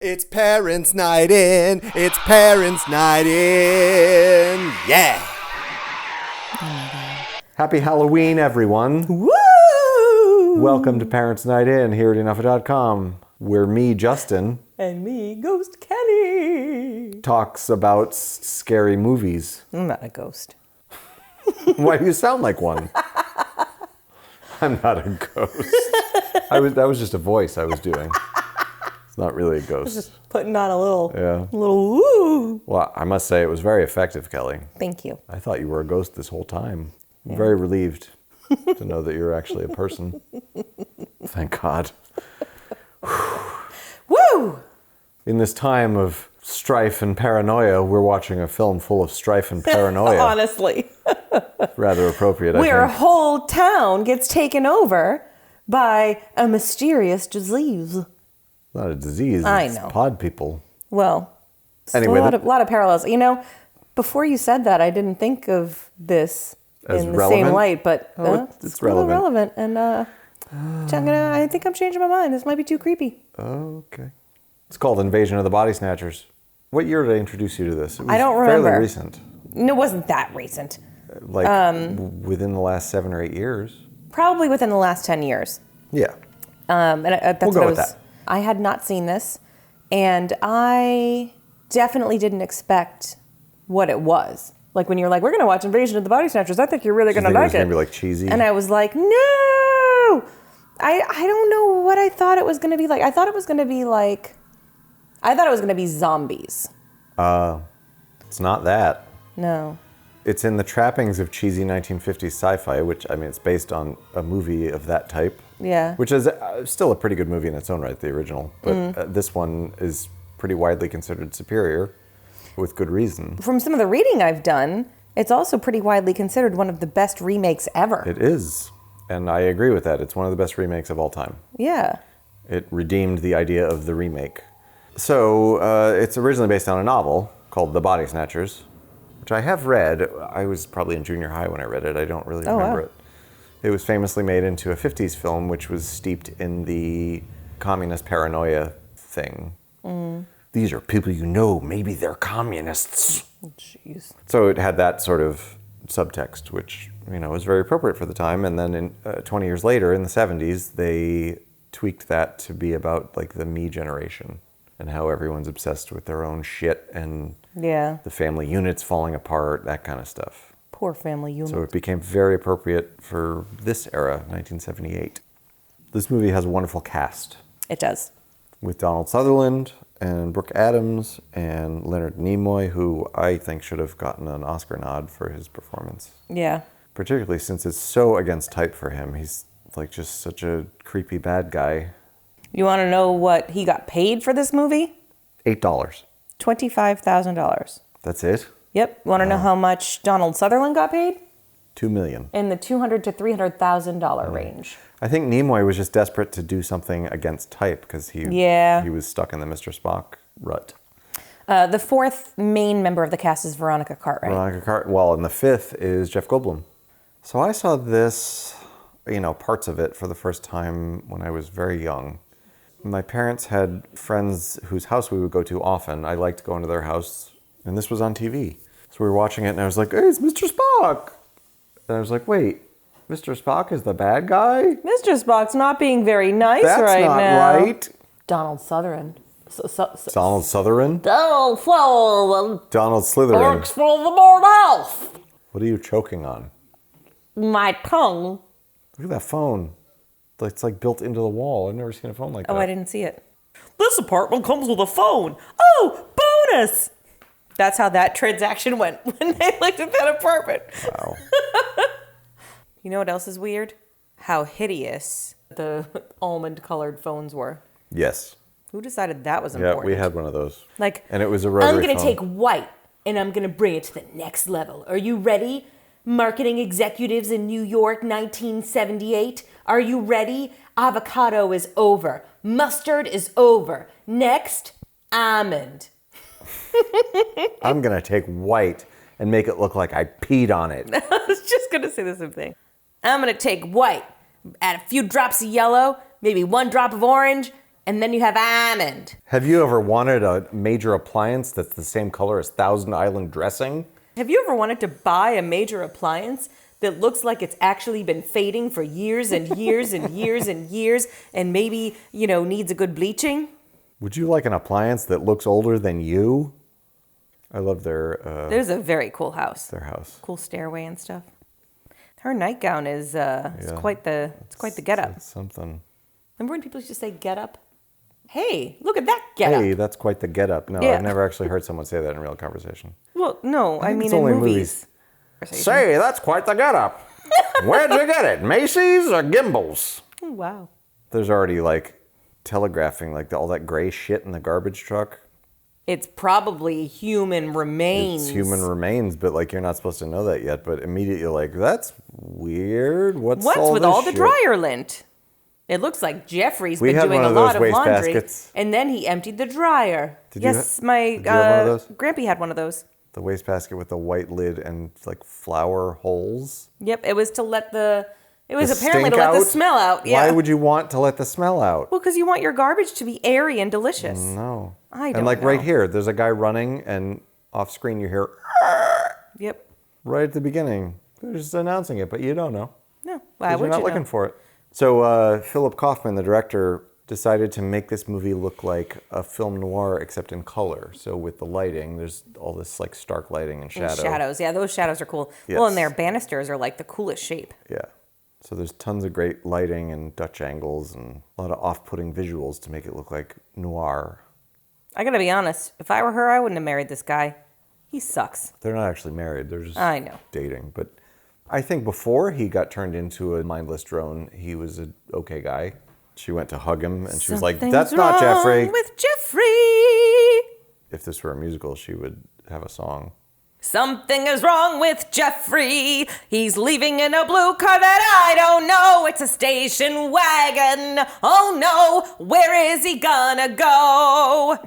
It's parents' night in. It's parents' night in. Yeah. Happy Halloween, everyone. Woo! Welcome to Parents' Night In here at enough.com, where me, Justin, And me, Ghost Kenny. talks about scary movies. I'm not a ghost. Why do you sound like one? I'm not a ghost. That was just a voice I was doing. It's not really a ghost. Just putting on a little Yeah. woo. Well, I must say it was very effective, Kelly. Thank you. I thought you were a ghost this whole time. I'm very relieved to know that you're actually a person. Thank God. Woo! In this time of strife and paranoia, we're watching a film full of strife and paranoia. Honestly. Rather appropriate, I Where a think. whole town gets taken over by a mysterious disease. Not a disease, I it's know. pod people. Well, Anyway, a lot of parallels. You know, before you said that, I didn't think of this As in the relevant? same light, but It's really relevant. relevant. And I think I'm changing my mind. This might be too creepy. Okay. It's called Invasion of the Body Snatchers. What year did I introduce you to this? It was I don't remember. fairly recent. No, it wasn't that recent. Like within the last 7 or 8 years. Probably within the last 10 years. Yeah. And that's We'll go what with that. I had not seen this, and I definitely didn't expect what it was. Like when you're like, we're going to watch Invasion of the Body Snatchers, I think you're really going to Think it like was it. going to be like cheesy? And I was like, no! I don't know what I thought it was going to be like. I thought it was going to be zombies. It's not that. No. It's in the trappings of cheesy 1950s sci-fi, which, I mean, it's based on a movie of that type. Yeah. Which is still a pretty good movie in its own right, the original. But this one is pretty widely considered superior, with good reason. From some of the reading I've done, it's also pretty widely considered one of the best remakes ever. It is. And I agree with that. It's one of the best remakes of all time. Yeah. It redeemed the idea of the remake. So it's originally based on a novel called The Body Snatchers, which I have read. I was probably in junior high when I read it. I don't really remember wow. it. It was famously made into a 50s film, which was steeped in the communist paranoia thing. These are people you know, maybe they're communists. Jeez. So it had that sort of subtext, which, you know, was very appropriate for the time. And then in 20 years later, in the 70s, they tweaked that to be about like the me generation and how everyone's obsessed with their own shit and Yeah. the family units falling apart, that kind of stuff. Poor family unit. So it became very appropriate for this era, 1978. This movie has a wonderful cast It does. with Donald Sutherland and Brooke Adams and Leonard Nimoy, who I think should have gotten an Oscar nod for his performance. Yeah. Particularly since it's so against type for him. He's like just such a creepy bad guy. You want to know what he got paid for this movie? $8. $25,000. That's it? Yep. Want to know how much Donald Sutherland got paid? $2 million. In the $200,000 to $300,000 range. I think Nimoy was just desperate to do something against type because he was stuck in the Mr. Spock rut. The fourth main member of the cast is Veronica Cartwright. Veronica Cartwright, and the fifth is Jeff Goldblum. So I saw this, parts of it for the first time when I was very young. My parents had friends whose house we would go to often. I liked going to their house, and this was on TV. So we were watching it, and I was like, hey, it's Mr. Spock! And I was like, wait, Mr. Spock is the bad guy? Mr. Spock's not being very nice That's right not now. right. Donald Sutherland. Donald Sutherland? Donald Sutherland Donald Slytherin. works for the board house. What are you choking on? My tongue. Look at that phone. It's like built into the wall. I've never seen a phone like that. Oh, I didn't see it. This apartment comes with a phone. Oh, bonus! That's how that transaction went when they looked at that apartment. Wow. You know what else is weird? How hideous the almond-colored phones were. Yes. Who decided that was Yeah, important? we had one of those. Like, And it was a rotary I'm going to phone. take white and I'm going to bring it to the next level. Are you ready? Marketing executives in New York, 1978. Are you ready? Avocado is over. Mustard is over. Next, almond. I'm going to take white and make it look like I peed on it. I was just going to say the same thing. I'm going to take white, add a few drops of yellow, maybe one drop of orange, And then you have almond. Have you ever wanted a major appliance that's the same color as Thousand Island dressing? Have you ever wanted to buy a major appliance that looks like it's actually been fading for years and years and years and years and maybe, needs a good bleaching? Would you like an appliance that looks older than you? I love There's a very cool house. their house. Cool stairway and stuff. Her nightgown is it's quite the getup. It's something. Remember when people used to say getup? Hey, look at that getup. Hey, that's quite the getup. No, Yeah. I've never actually heard someone say that in real conversation. Well, no, I think mean it's in only movies. Say, that's quite the getup. Where'd you get it? Macy's or Gimbel's? Oh, wow. There's already telegraphing all that gray shit in the garbage truck. It's probably human remains. It's human remains, but you're not supposed to know that yet. But immediately you're like, that's weird. What's all with this all the shit? dryer lint? It looks like Jeffrey's We been had doing one a of those lot of waste laundry, baskets. and then he emptied the dryer. Did you yes, my did you have one of those? Grampy had one of those. The wastebasket with the white lid and flower holes. Yep, it was to let it was The apparently to stink let the out? smell out. Yeah. Why would you want to let the smell out? Well, because you want your garbage to be airy and delicious. No. I don't And know. right here, there's a guy running, and off screen you hear Yep. right at the beginning. They're just announcing it, but you don't know. No. Why 'Cause would you're not you looking know? for it. So Philip Kaufman, the director, decided to make this movie look like a film noir except in color. So with the lighting, there's all this stark lighting and shadow. And shadows. Yeah, those shadows are cool. Yes. Well, and their banisters are the coolest shape. Yeah. So there's tons of great lighting and Dutch angles and a lot of off-putting visuals to make it look like noir. I gotta be honest. If I were her, I wouldn't have married this guy. He sucks. They're not actually married. They're just I know. dating. But I think before he got turned into a mindless drone, he was an okay guy. She went to hug him, and she was like, "That's not Jeffrey." With Jeffrey. If this were a musical, she would have a song. Something is wrong with Jeffrey. He's leaving in a blue car that I don't know. It's a station wagon. Oh no, where is he gonna go?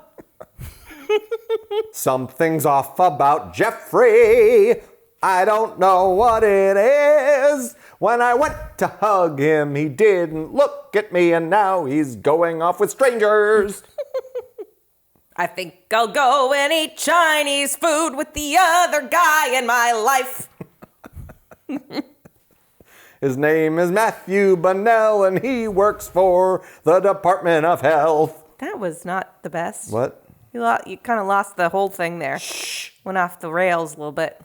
Something's off about Jeffrey. I don't know what it is. When I went to hug him, he didn't look at me, and now he's going off with strangers. I think I'll go and eat Chinese food with the other guy in my life. His name is Matthew Bunnell, and he works for the Department of Health. That was not the best. What? You kind of lost the whole thing there. Went off the rails a little bit.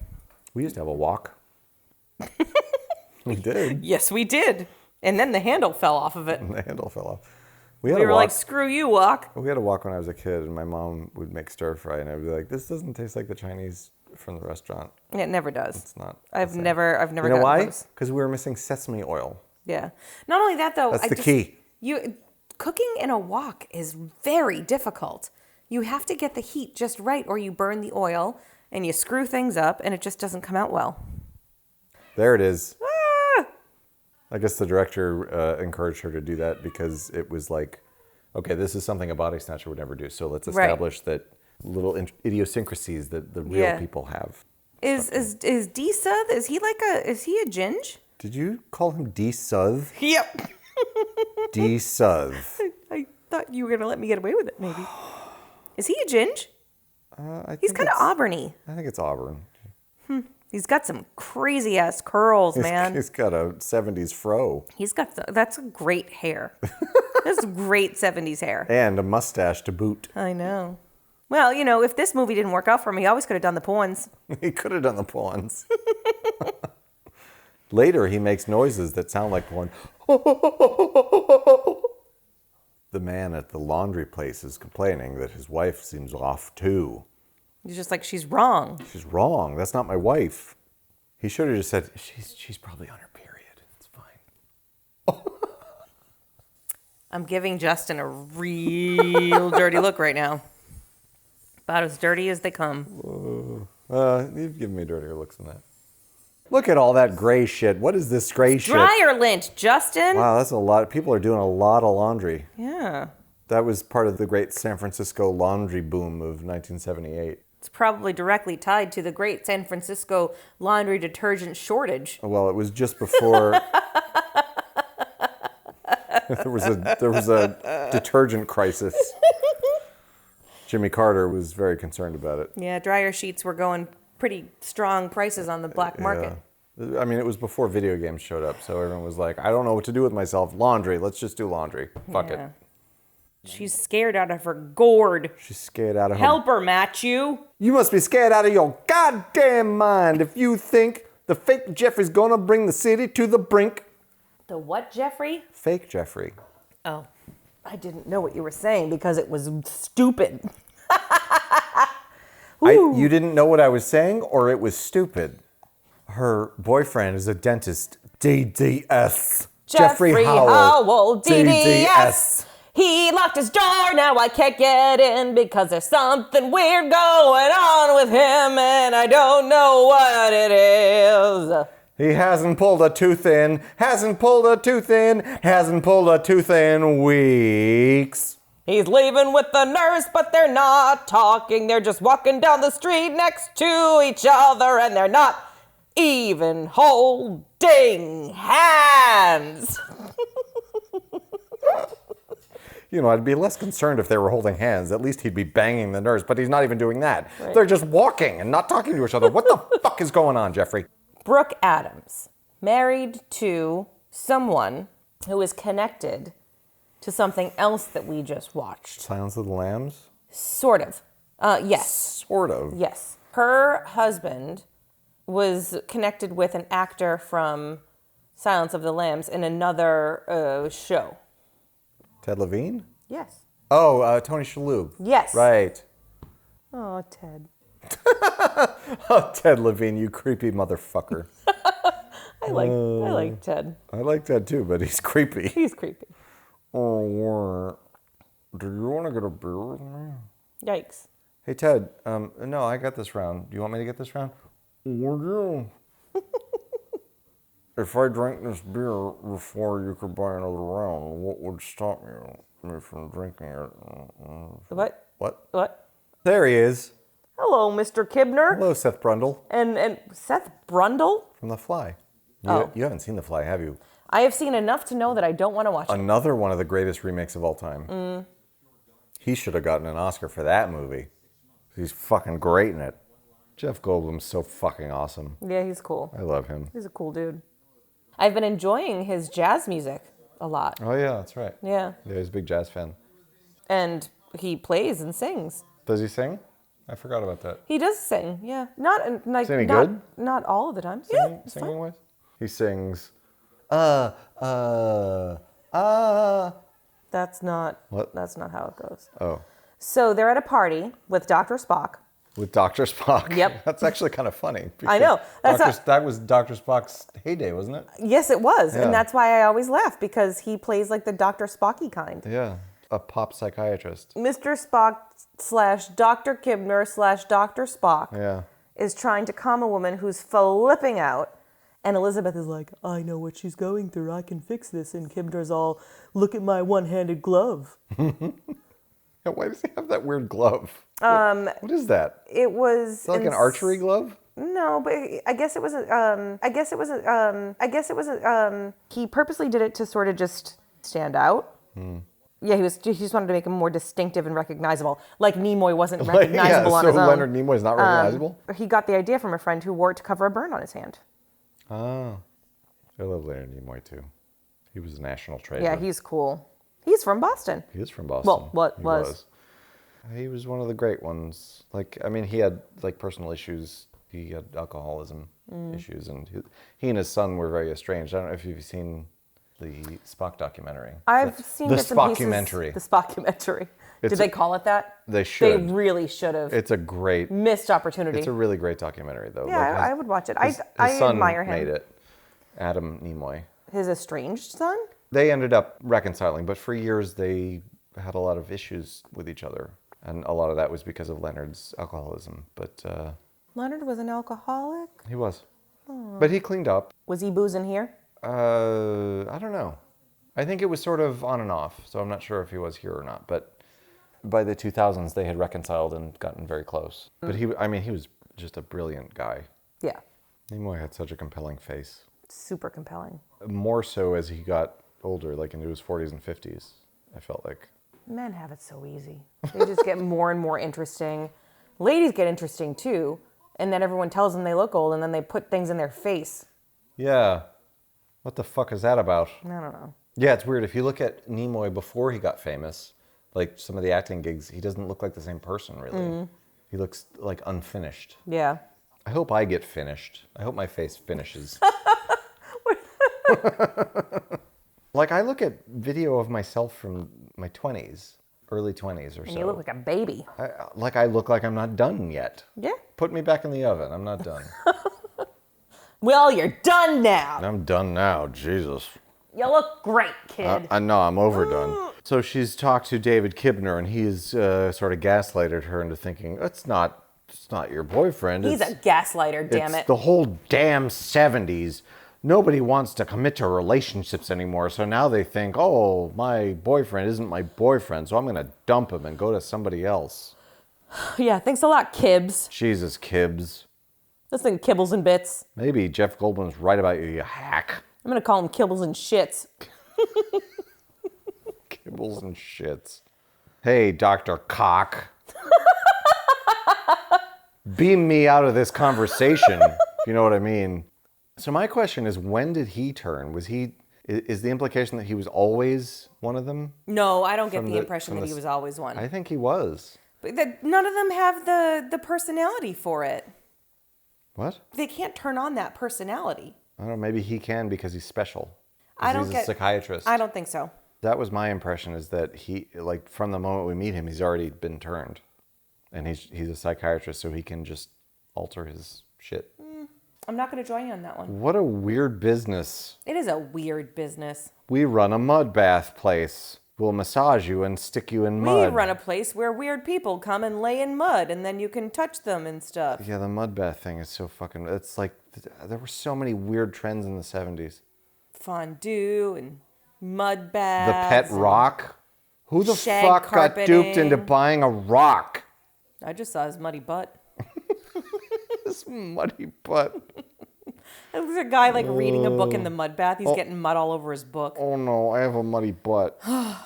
We used to have a walk. We did. Yes, we did. And then the handle fell off of it. And the handle fell off. We were like, screw you, walk. We had a walk when I was a kid, and my mom would make stir fry, and I'd be like, "This doesn't taste like the Chinese from the restaurant." It never does. It's not. I've never You know gotten why? those. Because we were missing sesame oil. Yeah. Not only that, though. That's the key. Cooking in a wok is very difficult. You have to get the heat just right, or you burn the oil, and you screw things up, and it just doesn't come out well. There it is. Ah! I guess the director encouraged her to do that because it was like, okay, this is something a body snatcher would never do. So let's establish that little idiosyncrasies that the real people have. Is D-Suth, is he a ginge? Did you call him D-Suth? Yep. D-Suth. I thought you were going to let me get away with it, maybe. Is he a ginge? He's kind of auburny. I think it's Auburn. He's got some crazy ass curls, man. He's got a 70s fro. That's great hair. That's great 70s hair. And a mustache to boot. I know. Well, if this movie didn't work out for him, he always could have done the pawns. He could have done the pawns. Later, he makes noises that sound like one. The man at the laundry place is complaining that his wife seems off too. He's just like, she's wrong. She's wrong. That's not my wife. He should have just said, she's probably on her period. It's fine. I'm giving Justin a real dirty look right now. About as dirty as they come. You've given me dirtier looks than that. Look at all that gray shit. What is this gray shit? Dryer lint, Justin. Wow, that's a lot. People are doing a lot of laundry. Yeah. That was part of the great San Francisco laundry boom of 1978. It's probably directly tied to the great San Francisco laundry detergent shortage. Well, it was just before... There was a detergent crisis. Jimmy Carter was very concerned about it. Yeah, dryer sheets were going pretty strong prices on the black market. Yeah. I mean, it was before video games showed up, so everyone was like, I don't know what to do with myself. Laundry. Let's just do laundry. Fuck it. She's scared out of her gourd. She's scared out of her... Help her, Matthew. You must be scared out of your goddamn mind if you think the fake Jeffrey's gonna bring the city to the brink. The what, Jeffrey? Fake Jeffrey. Oh, I didn't know what you were saying because it was stupid. You didn't know what I was saying, or it was stupid? Her boyfriend is a dentist. DDS. Jeffrey Howell, DDS. He locked his door, now I can't get in because there's something weird going on with him and I don't know what it is. He hasn't pulled a tooth in, hasn't pulled a tooth in, hasn't pulled a tooth in weeks. He's leaving with the nurse, but they're not talking. They're just walking down the street next to each other and they're not even holding hands. You know, I'd be less concerned if they were holding hands. At least he'd be banging the nurse, but he's not even doing that. Right. They're just walking and not talking to each other. What the fuck is going on, Jeffrey? Brooke Adams, married to someone who is connected to something else that we just watched. Silence of the Lambs? Sort of. Yes. Sort of. Yes. Her husband was connected with an actor from Silence of the Lambs in another show. Ted Levine? Yes. Oh, Tony Shalhoub. Yes. Right. Oh, Ted. Oh, Ted Levine, you creepy motherfucker. I like Ted. I like Ted too, but he's creepy. He's creepy. Oh, do you want to get a beer with me? Yikes. Hey, Ted, no, I got this round. Do you want me to get this round? Would you? If I drank this beer before you could buy another round, what would stop me from drinking it? What? What? What? There he is. Hello, Mr. Kibner. Hello, Seth Brundle. And Seth Brundle? From The Fly. Oh. You haven't seen The Fly, have you? I have seen enough to know that I don't want to watch it. Another one of the greatest remakes of all time. He should have gotten an Oscar for that movie. He's fucking great in it. Jeff Goldblum's so fucking awesome. Yeah, he's cool. I love him. He's a cool dude. I've been enjoying his jazz music a lot. Oh, yeah, that's right. Yeah. Yeah, he's a big jazz fan. And he plays and sings. Does he sing? I forgot about that. He does sing, yeah. Not like Singing good? Not all of the time. Singing wise? He sings, That's not What? That's not how it goes. Oh. So they're at a party with Dr. Spock. With Dr. Spock. Yep. That's actually kind of funny. I know. That was Dr. Spock's heyday, wasn't it? Yes, it was. Yeah. And that's why I always laugh, because he plays like the Dr. Spocky kind. Yeah. A pop psychiatrist. Mr. Spock / Dr. Kibner / Dr. Spock Yeah. is trying to calm a woman who's flipping out. And Elizabeth is like, I know what she's going through. I can fix this. And Kibner's all, look at my one-handed glove. Yeah, why does he have that weird glove? What is that? It was... Is that like an archery glove? No, but I guess it wasn't. He purposely did it to sort of just stand out. Yeah, he just wanted to make him more distinctive and recognizable. Like Nimoy wasn't recognizable on his own. So Leonard Nimoy is not recognizable? He got the idea from a friend who wore it to cover a burn on his hand. Oh. I love Leonard Nimoy too. He was a national treasure. Yeah, he's cool. He's from Boston. He is from Boston. Well, what He was. He was one of the great ones. Like, I mean, he had like personal issues. He had alcoholism issues, and he and his son were very estranged. I don't know if you've seen the Spock documentary. I've seen the bits and pieces. Spockumentary. The Spockumentary. Did they call it that? They should. They really should have. It's a great. Missed opportunity. It's a really great documentary, though. Yeah, Like, I would watch it. His I son admire him. made it. Adam Nimoy. His estranged son? They ended up reconciling, but for years they had a lot of issues with each other. And a lot of that was because of Leonard's alcoholism. But Leonard was an alcoholic? he was. But he cleaned up. Was he boozing here? I don't know. I think it was sort of on and off, so I'm not sure if he was here or not. But by the 2000s, they had reconciled and gotten very close. But he was just a brilliant guy. Yeah. Nimoy had such a compelling face. Super compelling. More so as he got older, like into his 40s and 50s, I felt like. Men have it so easy. They just get more and more interesting. Ladies get interesting too, and then everyone tells them they look old, and then they put things in their face. Yeah. What the fuck is that about? I don't know. Yeah, it's weird. If you look at Nimoy before he got famous, like some of the acting gigs, he doesn't look like the same person, really. He looks like unfinished. Yeah. I hope I get finished. I hope my face finishes. Like, I look at video of myself from my 20s, early 20s or so. And you look like a baby. I look like I'm not done yet. Yeah. Put me back in the oven. I'm not done. Well, you're done now. I'm done now. Jesus. You look great, kid. I know, I'm overdone. So she's talked to David Kibner, and he's sort of gaslighted her into thinking, it's not your boyfriend. He's a gaslighter, damn it. It's the whole damn 70s. Nobody wants to commit to relationships anymore, so now they think, oh, my boyfriend isn't my boyfriend, so I'm going to dump him and go to somebody else. Yeah, thanks a lot, Kibbs. Jesus, Kibbs. Listen, Kibbles and Bits. Maybe Jeff Goldblum's right about you, you hack. I'm going to call him Kibbles and Shits. Kibbles and shits. Hey, Dr. Cock. Beam me out of this conversation, if you know what I mean. So my question is, when did he turn? Is the implication that he was always one of them? No, I don't get the impression that he was always one. I think he was. But none of them have the personality for it. What? They can't turn on that personality. I don't know, maybe he can because he's special. He's a psychiatrist. I don't think so. That was my impression, is that he, like, from the moment we meet him, he's already been turned. And he's a psychiatrist, so he can just alter his shit. I'm not going to join you on that one. What a weird business. It is a weird business. We run a mud bath place. We'll massage you and stick you in mud. We run a place where weird people come and lay in mud, and then you can touch them and stuff. Yeah, the mud bath thing is so fucking... It's like, there were so many weird trends in the 70s. Fondue and mud baths. The pet rock. Who the shag fuck got duped carpeting. into buying a rock? I just saw his muddy butt. This muddy butt. It was a guy like reading a book in the mud bath. He's getting mud all over his book. Oh no, I have a muddy butt. I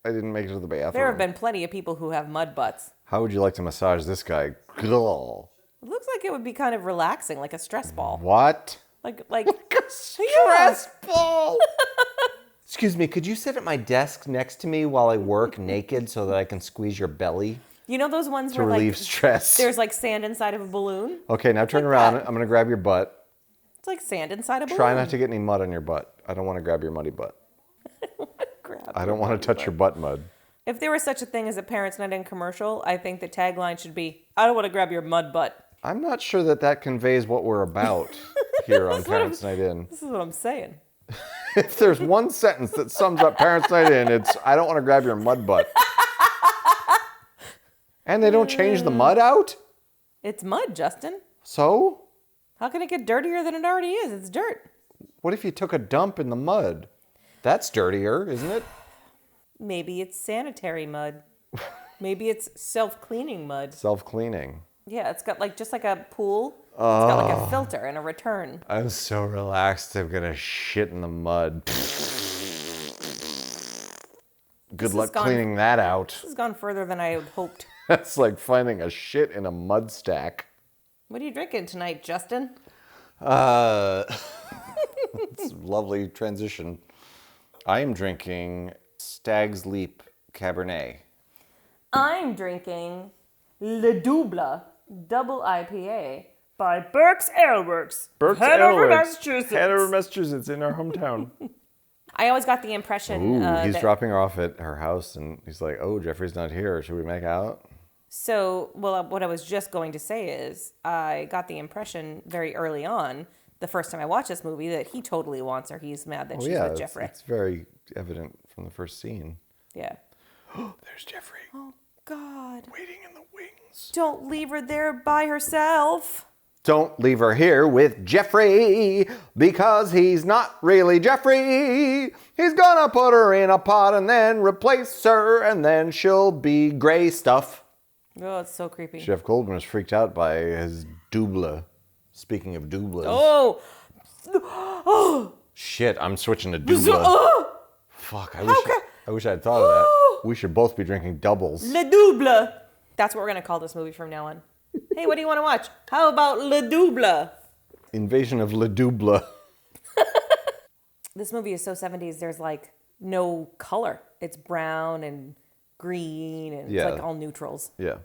didn't make it to the bathroom. There have been plenty of people who have mud butts. How would you like to massage this guy? Gah. It looks like it would be kind of relaxing, like a stress ball. What? Like A stress ball. Excuse me, could you sit at my desk next to me while I work naked so that I can squeeze your belly? You know those ones To where relieve like stress. there's like sand inside of a balloon? Okay, now turn like around. that. I'm going to grab your butt. It's like sand inside a balloon. Try not to get any mud on your butt. I don't want to grab your muddy butt. I don't want to touch your butt mud. If there was such a thing as a Parents Night In commercial, I think the tagline should be, I don't want to grab your mud butt. I'm not sure that conveys what we're about here on Parents Night In. This is what I'm saying. If there's one sentence that sums up Parents Night In, it's, I don't want to grab your mud butt. And they don't change the mud out? It's mud, Justin. So? How can it get dirtier than it already is? It's dirt. What if you took a dump in the mud? That's dirtier, isn't it? Maybe it's sanitary mud. Maybe it's self-cleaning mud. Self-cleaning. Yeah, it's got like just like a pool. It's got like a filter and a return. I'm so relaxed, I'm going to shit in the mud. Good luck cleaning that out. This has gone further than I had hoped. That's like finding a shit in a mud stack. What are you drinking tonight, Justin? It's a lovely transition. I am drinking Stag's Leap Cabernet. I'm drinking Le Double Double IPA by Burke's Ale Works. Hanover, Massachusetts. Hanover, Massachusetts, in our hometown. I always got the impression He's that... dropping her off at her house, and he's like, oh, Jeffrey's not here. Should we make out? So, well, what I was just going to say is I got the impression very early on, the first time I watched this movie, that he totally wants her. He's mad that she's with Jeffrey. It's very evident from the first scene. Yeah. There's Jeffrey. Oh, God. Waiting in the wings. Don't leave her there by herself. Don't leave her here with Jeffrey, because he's not really Jeffrey. He's gonna put her in a pot and then replace her, and then she'll be gray stuff. Oh, it's so creepy. Jeff Goldblum is freaked out by his double. Speaking of doubles. Oh! Shit, I'm switching to Dubla. Fuck, I wish I had thought of that. We should both be drinking doubles. Le Double. That's what we're going to call this movie from now on. Hey, what do you want to watch? How about Le Double? Invasion of Le Double. This movie is so 70s, there's like no color. It's brown and green and it's like all neutrals. Yeah.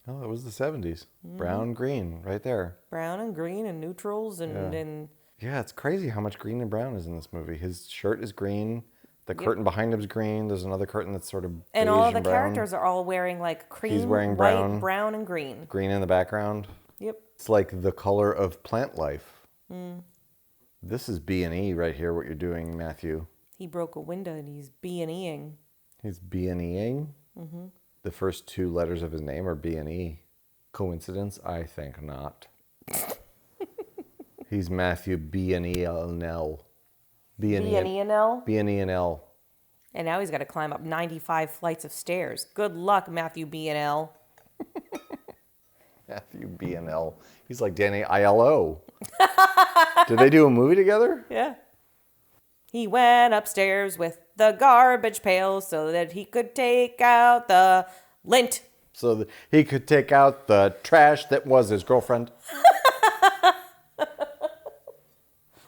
Oh, it was the 70s. Brown, green, right there. Brown and green and neutrals and Yeah, it's crazy how much green and brown is in this movie. His shirt is green. The curtain behind him is green. There's another curtain that's sort of beige and all of the brown. characters are all wearing like cream, He's wearing white, brown, and green. Green in the background. Yep. It's like the color of plant life. This is B&E right here, what you're doing, Matthew. He broke a window and he's B&Eing. He's B&Eing? The first two letters of his name are B&E. Coincidence? I think not. He's Matthew B&E-L-N-L. B&E&L? B&E&L. And now he's got to climb up 95 flights of stairs. Good luck, Matthew B&L. Matthew B&L. He's like Danny ILO. Did they do a movie together? Yeah. He went upstairs with the garbage pail so that he could take out the lint. So that he could take out the trash that was his girlfriend.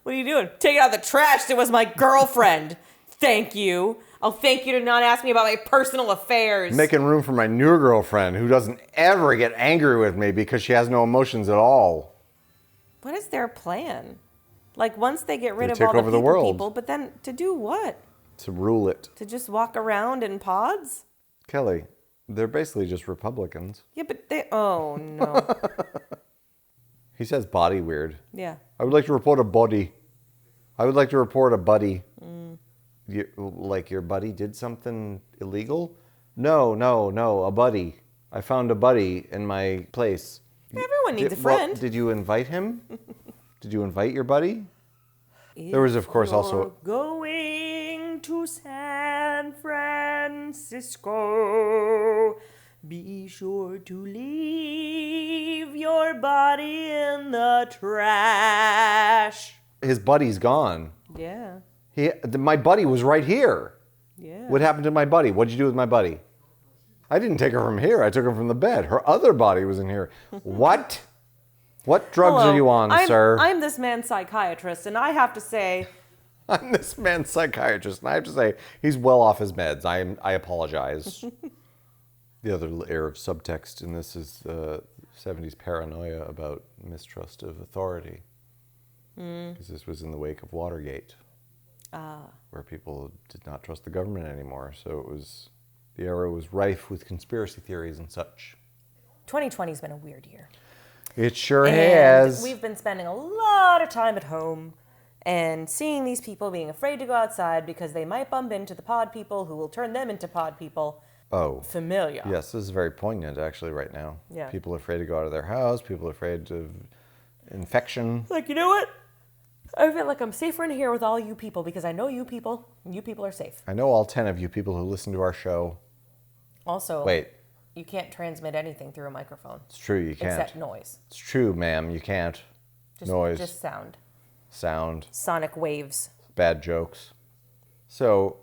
What are you doing? Taking out the trash that was my girlfriend. Thank you. I'll thank you to not ask me about my personal affairs. Making room for my new girlfriend who doesn't ever get angry with me because she has no emotions at all. What is their plan? Like once they get rid of take all the over the people, world. but then to do what? To rule it. To just walk around in pods? Kelly, they're basically just Republicans. Yeah, but they... Oh, no. He says body weird. Yeah. I would like to report a body. I would like to report a buddy. Like your buddy did something illegal? No, a buddy. I found a buddy in my place. Everyone needs a friend. Well, did you invite him? Did you invite your buddy? There was, of course, also... Going to San Francisco, be sure to leave your body in the trash. His buddy's gone. Yeah. My buddy was right here. Yeah. What happened to my buddy? What did you do with my buddy? I didn't take her from here. I took her from the bed. Her other body was in here. What? What drugs are you on, sir? I'm this man's psychiatrist, and I have to say... I'm this man's psychiatrist, and I have to say, he's well off his meds. I apologize. The other layer of subtext in this is 70s paranoia about mistrust of authority. Because this was in the wake of Watergate, where people did not trust the government anymore. So the era was rife with conspiracy theories and such. 2020's been a weird year. It sure has. We've been spending a lot of time at home and seeing these people being afraid to go outside because they might bump into the pod people who will turn them into pod people. Oh. Familiar. Yes, this is very poignant actually right now. Yeah. People are afraid to go out of their house. People are afraid of infection. Like, you know what? I feel like I'm safer in here with all you people because I know you people, and you people are safe. I know all 10 of you people who listen to our show. Also, Wait. You can't transmit anything through a microphone. It's true, you can't. Except noise. It's true, ma'am, you can't. Noise. Just sound. Sound. Sonic waves. Bad jokes. So,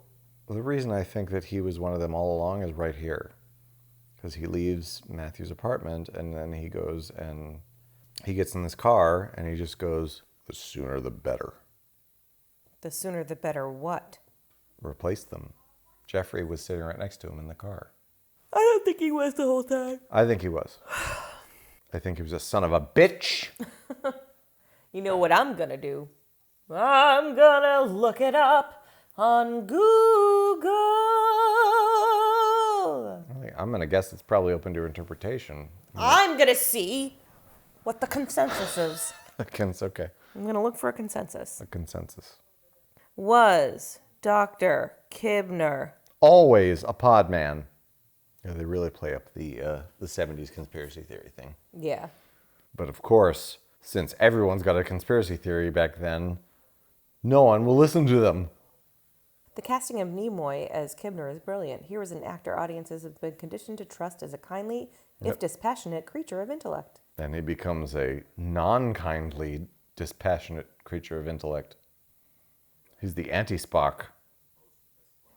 the reason I think that he was one of them all along is right here. Because he leaves Matthew's apartment, and then he goes and he gets in this car, and he just goes, the sooner the better. The sooner the better what? Replace them. Jeffrey was sitting right next to him in the car. I don't think he was the whole time. I think he was. I think he was a son of a bitch. You know what I'm gonna do? I'm gonna look it up on Google. I'm gonna guess it's probably open to interpretation. I'm gonna see what the consensus is. Okay. I'm gonna look for a consensus. A consensus. Was Dr. Kibner Always a pod man. Yeah, they really play up the 70s conspiracy theory thing. Yeah. But of course, since everyone's got a conspiracy theory back then, no one will listen to them. The casting of Nimoy as Kibner is brilliant. Here is an actor audiences have been conditioned to trust as a kindly, if dispassionate, creature of intellect. And he becomes a non-kindly, dispassionate creature of intellect. He's the anti-Spock.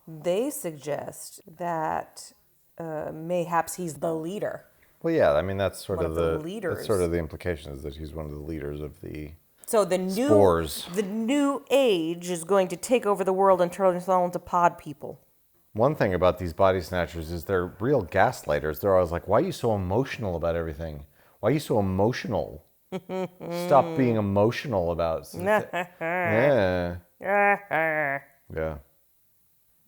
They suggest that mayhaps he's the leader. Well, yeah, I mean, that's sort One of of the the leaders. That's sort of the implication is that he's one of the leaders of the So the new age is going to take over the world and turn us all into pod people. One thing about these body snatchers is they're real gaslighters. They're always like, why are you so emotional about everything? Why are you so emotional? Stop being emotional about something. Yeah. Yeah.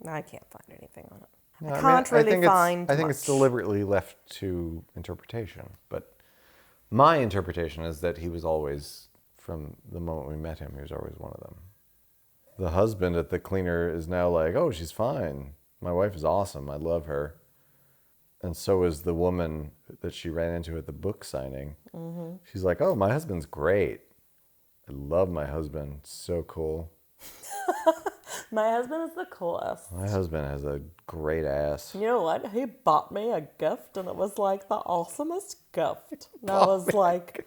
I can't find anything on it. No, I can't really find I think it's deliberately left to interpretation. But my interpretation is that he was always, from the moment we met him, he was always one of them. The husband at the cleaner is now like, oh, she's fine. My wife is awesome. I love her. And so is the woman that she ran into at the book signing. Mm-hmm. She's like, oh, my husband's great. I love my husband. So cool. My husband is the coolest. My husband has a great ass. You know what? He bought me a gift, and it was like the awesomest gift. And I was like,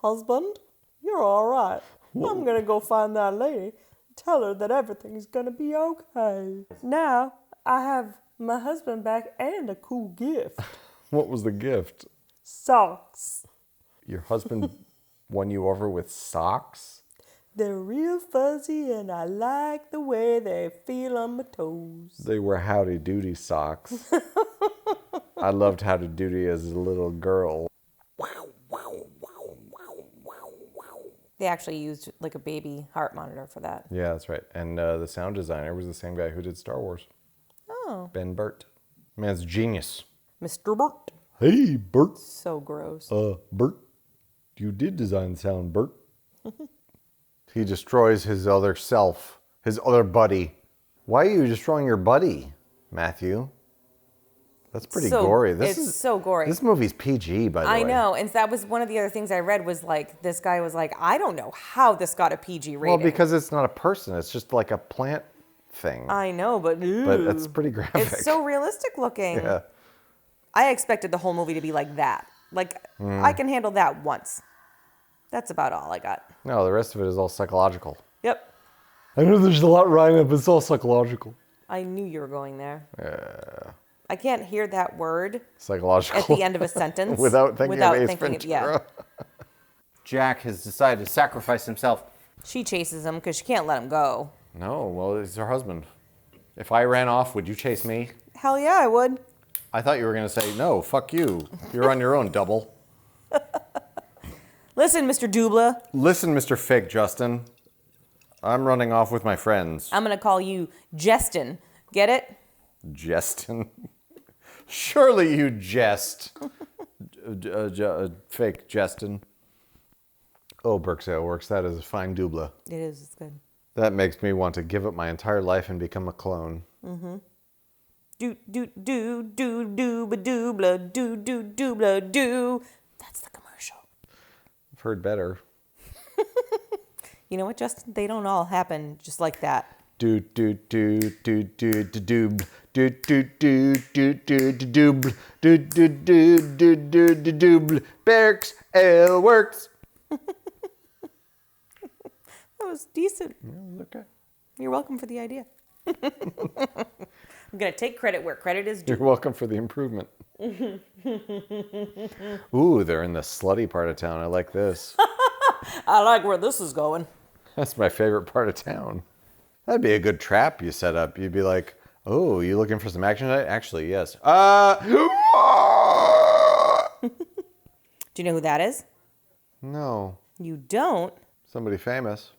husband, you're all right. I'm gonna go find that lady, tell her that everything's gonna be okay. Now I have my husband back and a cool gift. What was the gift? Socks. Your husband won you over with socks? They're real fuzzy, and I like the way they feel on my toes. They were Howdy Doody socks. I loved Howdy Doody as a little girl. They actually used like a baby heart monitor for that. Yeah, that's right. And the sound designer was the same guy who did Star Wars. Oh. Ben Burt. Man's genius. Mr. Burt. Hey, Burt. So gross. Burt, you did design sound, Burt. He destroys his other self, his other buddy. Why are you destroying your buddy, Matthew? That's pretty gory. It's so gory. This movie's PG, by the way. I know, and that was one of the other things I read was like, this guy was like, I don't know how this got a PG rating. Well, because it's not a person. It's just like a plant thing. I know, but it's pretty graphic. It's so realistic looking. Yeah. I expected the whole movie to be like that. Like, I can handle that once. That's about all I got. No, the rest of it is all psychological. Yep. I know there's a lot rhyming, but it's all psychological. I knew you were going there. Yeah. I can't hear that word Psychological. at the end of a sentence without thinking of Ace Ventura. yeah. Jack has decided to sacrifice himself. She chases him because she can't let him go. No, well, it's her husband. If I ran off, would you chase me? Hell yeah, I would. I thought you were going to say, no, fuck you. You're on your own, double. Listen, Mr. Dubla. Listen, Mr. Fig, Justin. I'm running off with my friends. I'm going to call you Justin. Get it? Justin. Surely you jest. Fake Justin. Oh, Berksale Works. That is a fine dubla. It is. It's good. That makes me want to give up my entire life and become a clone. Mm-hmm. Do, do, do, do, do, ba, do, blah, do, do, do, blah, do. That's the commercial. I've heard better. You know what, Justin? They don't all happen just like that. Do do do do do do do do do do do do do do do do do do do Berks Ale Works. That was decent. Okay. You're welcome for the idea. I'm gonna take credit where credit is due. You're welcome for the improvement. Ooh, they're in the slutty part of town. I like this. I like where this is going. That's my favorite part of town. That'd be a good trap you set up. You'd be like, oh, you looking for some action tonight? Actually, yes. Do you know who that is? No. You don't? Somebody famous.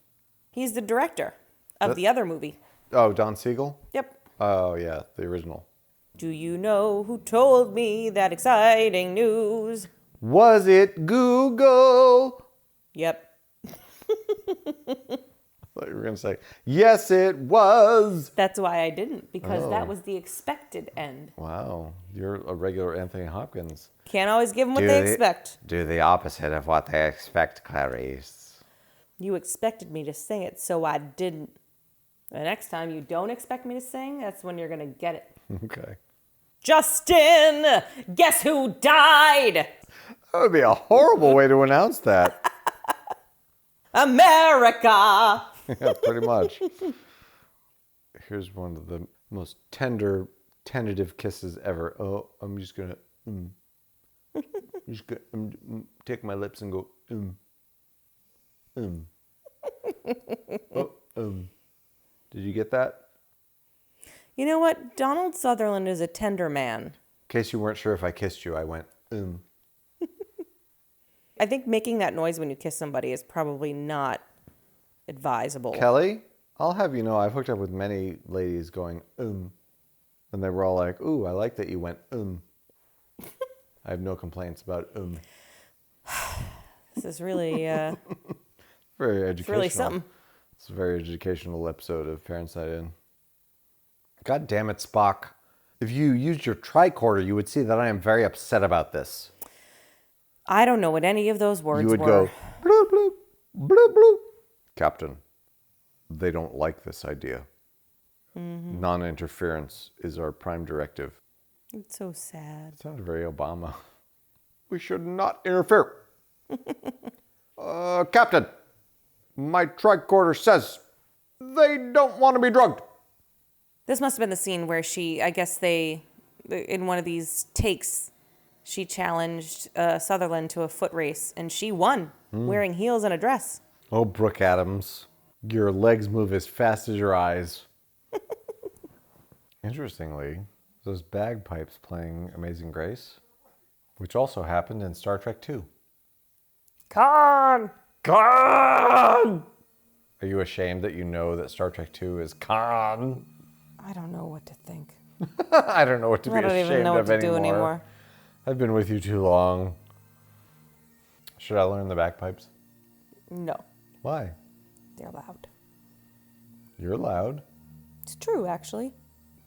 He's the director of the other movie. Oh, Don Siegel? Yep. Oh, yeah, the original. Do you know who told me that exciting news? Was it Google? Yep. I thought you were going to say, yes, it was. That's why I didn't, because that was the expected end. Wow, you're a regular Anthony Hopkins. Can't always give them what they expect. Do the opposite of what they expect, Clarice. You expected me to sing it, so I didn't. The next time you don't expect me to sing, that's when you're going to get it. Okay. Justin, guess who died? That would be a horrible way to announce that. America. Yeah, pretty much. Here's one of the most tentative kisses ever. Oh, I'm just gonna, take my lips and go, Oh, Did you get that? You know what? Donald Sutherland is a tender man. In case you weren't sure if I kissed you, I went, I think making that noise when you kiss somebody is probably not advisable. Kelly, I'll have you know, I've hooked up with many ladies going, And they were all like, ooh, I like that you went, I have no complaints about, This is really, Very educational. it's really something. It's a very educational episode of Parents Night In. God damn it, Spock. If you used your tricorder, you would see that I am very upset about this. I don't know what any of those words You would were. go, bloop, bloop, bloop, bloop. Captain, they don't like this idea. Mm-hmm. Non-interference is our prime directive. It's so sad. It sounded very Obama. We should not interfere. Captain, my tricorder says they don't want to be drugged. This must have been the scene where in one of these takes, she challenged Sutherland to a foot race, and she won, wearing heels and a dress. Oh, Brooke Adams, your legs move as fast as your eyes. Interestingly, those bagpipes playing Amazing Grace, which also happened in Star Trek II. Khan! Khan! Are you ashamed that you know that Star Trek II is Khan? I don't know what to think. I don't know what to be I don't ashamed even know what of to do anymore. I've been with you too long. Should I learn the bagpipes? No, Why? they're loud. You're loud. It's true, actually.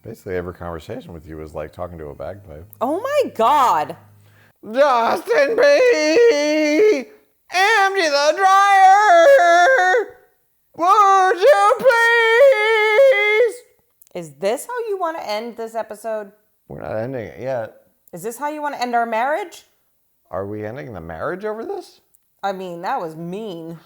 Basically, every conversation with you is like talking to a bagpipe. Oh my God! Justin B! Empty the dryer! Would you please? Is this how you want to end this episode? We're not ending it yet. Is this how you want to end our marriage? Are we ending the marriage over this? I mean, that was mean.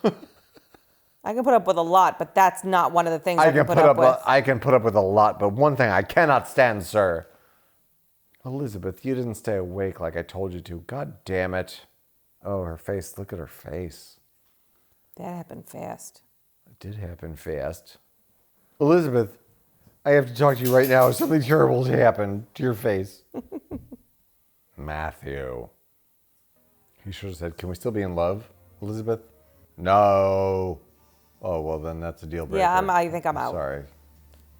I can put up with a lot, but that's not one of the things I can put up with. I can put up with a lot, but one thing I cannot stand, sir. Elizabeth, you didn't stay awake like I told you to. God damn it. Oh, her face. Look at her face. That happened fast. It did happen fast. Elizabeth, I have to talk to you right now. Something terrible happened to your face. Matthew. He should have said, can we still be in love, Elizabeth? No. Oh, well, then that's a deal breaker. Yeah, I think I'm out. Sorry.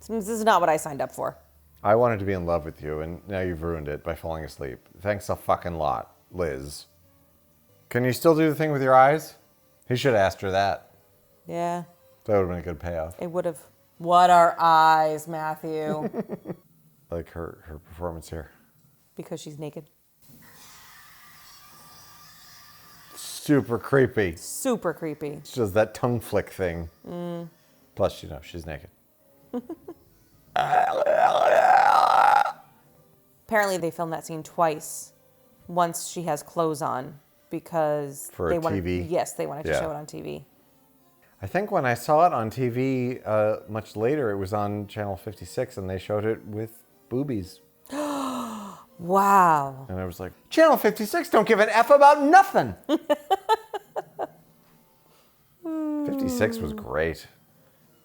This is not what I signed up for. I wanted to be in love with you, and now you've ruined it by falling asleep. Thanks a fucking lot, Liz. Can you still do the thing with your eyes? He should have asked her that. Yeah, That would have been a good payoff. it would have. What are eyes, Matthew? Like her performance here. Because she's naked. Super creepy. Super creepy. She does that tongue flick thing. Plus, you know, she's naked. Apparently, they filmed that scene twice. Once she has clothes on because For they TV? Yes, they wanted to Yeah. show it on TV. I think when I saw it on TV much later, it was on Channel 56, and they showed it with boobies. Wow. And I was like, Channel 56 don't give an F about nothing. 56 was great.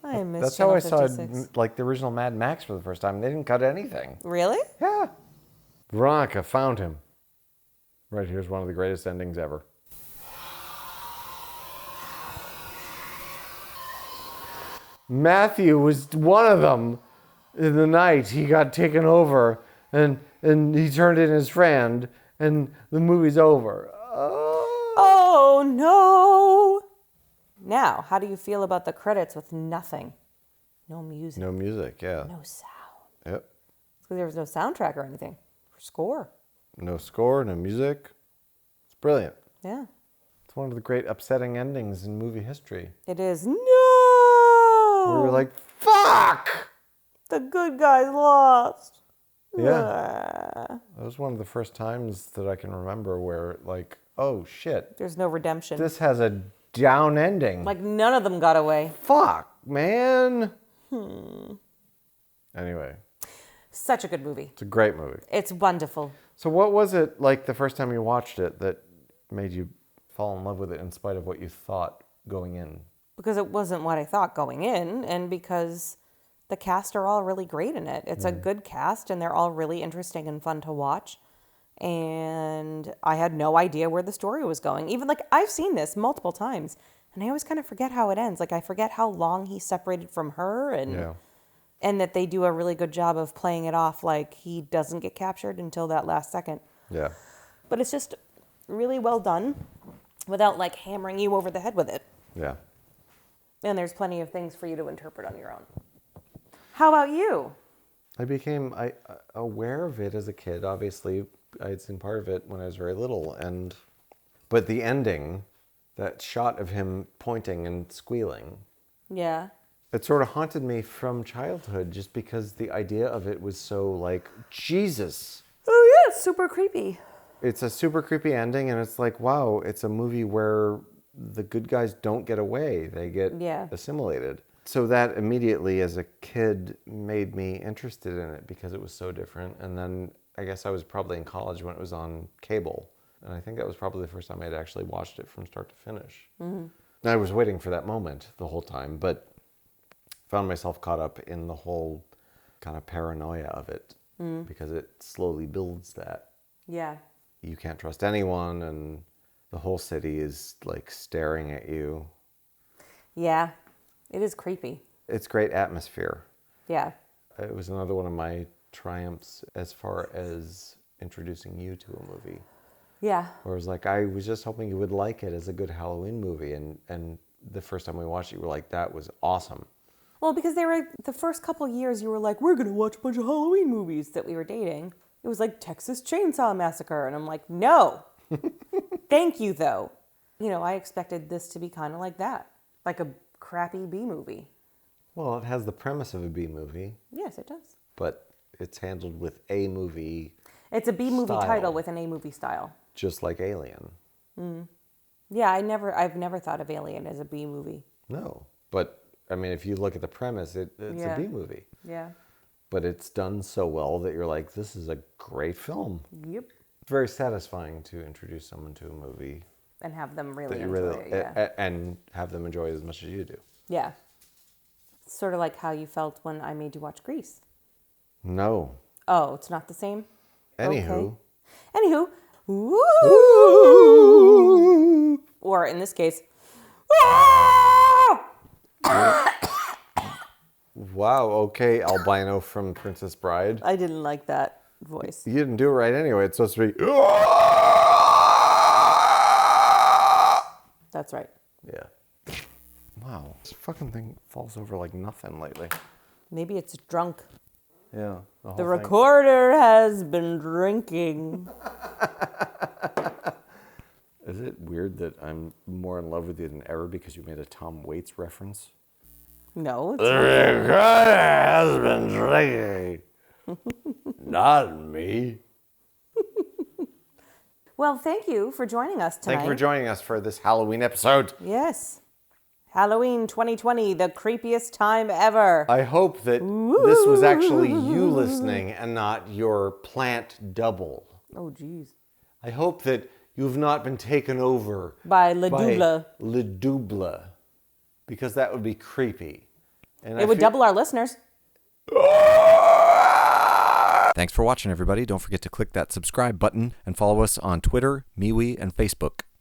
I miss That's Channel how I saw 56. like the original Mad Max for the first time. They didn't cut anything. Really? Yeah. Veronica found him. Right here's one of the greatest endings ever. Matthew was one of them. In the night, he got taken over, and he turned in his friend, and the movie's over. Oh, no. Now, how do you feel about the credits with nothing? No music. No music, yeah. No sound. Yep. It's because there was no soundtrack or anything. Or score. No score, no music. It's brilliant. Yeah. It's one of the great upsetting endings in movie history. It is. No! We were like, fuck! The good guys lost. Yeah. That was one of the first times that I can remember where, like, oh shit, There's no redemption. this has a down ending. Like, none of them got away. Fuck. man. Anyway. Such a good movie. It's a great movie. It's wonderful. So what was it like the first time you watched it that made you fall in love with it in spite of what you thought going in? Because it wasn't what I thought going in, and because the cast are all really great in it. It's a good cast, and they're all really interesting and fun to watch. And I had no idea where the story was going. Even, like, I've seen this multiple times, and I always kind of forget how it ends. Like, I forget how long he's separated from her, and that they do a really good job of playing it off like he doesn't get captured until that last second. Yeah. But it's just really well done without, like, hammering you over the head with it. Yeah. And there's plenty of things for you to interpret on your own. How about you? I became aware of it as a kid. Obviously, I had seen part of it when I was very little. But the ending, that shot of him pointing and squealing, Yeah. it sort of haunted me from childhood just because the idea of it was so like, Jesus. Oh, yeah, it's super creepy. It's a super creepy ending, and it's like, wow, it's a movie where the good guys don't get away. They get assimilated. So that immediately, as a kid, made me interested in it because it was so different. And then I guess I was probably in college when it was on cable. And I think that was probably the first time I'd actually watched it from start to finish. Mm-hmm. And I was waiting for that moment the whole time, but found myself caught up in the whole kind of paranoia of it because it slowly builds that. Yeah. You can't trust anyone, and the whole city is like staring at you. Yeah. It is creepy. It's great atmosphere. Yeah. It was another one of my triumphs as far as introducing you to a movie. Yeah. Where it was like, I was just hoping you would like it as a good Halloween movie. And the first time we watched it, you were like, that was awesome. Well, because they were, the first couple of years, you were like, we're going to watch a bunch of Halloween movies that we were dating. It was like Texas Chainsaw Massacre. And I'm like, no. Thank you, though. You know, I expected this to be kind of like that. Like a crappy B movie. Well, it has the premise of a B movie. Yes, it does. But it's handled with A movie. It's a B movie style, title with an A movie style. Just like Alien. Yeah, I've never thought of Alien as a B movie. No. But, I mean, if you look at the premise, it's a B movie. Yeah. But it's done so well that you're like, this is a great film. Yep. It's very satisfying to introduce someone to a movie. And have them really that you enjoy really, it, yeah. And have them enjoy it as much as you do. Yeah. Sort of like how you felt when I made you watch Grease. No. Oh, it's not the same? Anywho. Okay. Anywho. Woo! Or in this case. Wow, okay, albino from Princess Bride. I didn't like that voice. You didn't do it right anyway. It's supposed to be. That's right. Yeah. Wow. This fucking thing falls over like nothing lately. Maybe it's drunk. Yeah. The recorder has been drinking. Is it weird that I'm more in love with you than ever because you made a Tom Waits reference? No, it's The recorder has been drinking. Not me. Well, thank you for joining us tonight. Thank you for joining us for this Halloween episode. Yes. Halloween 2020, the creepiest time ever. I hope that this was actually you listening and not your plant double. Oh, geez. I hope that you've not been taken over By Le Double. Le Double, because that would be creepy. And It would double our listeners. Thanks for watching, everybody. Don't forget to click that subscribe button and follow us on Twitter, MeWe, and Facebook.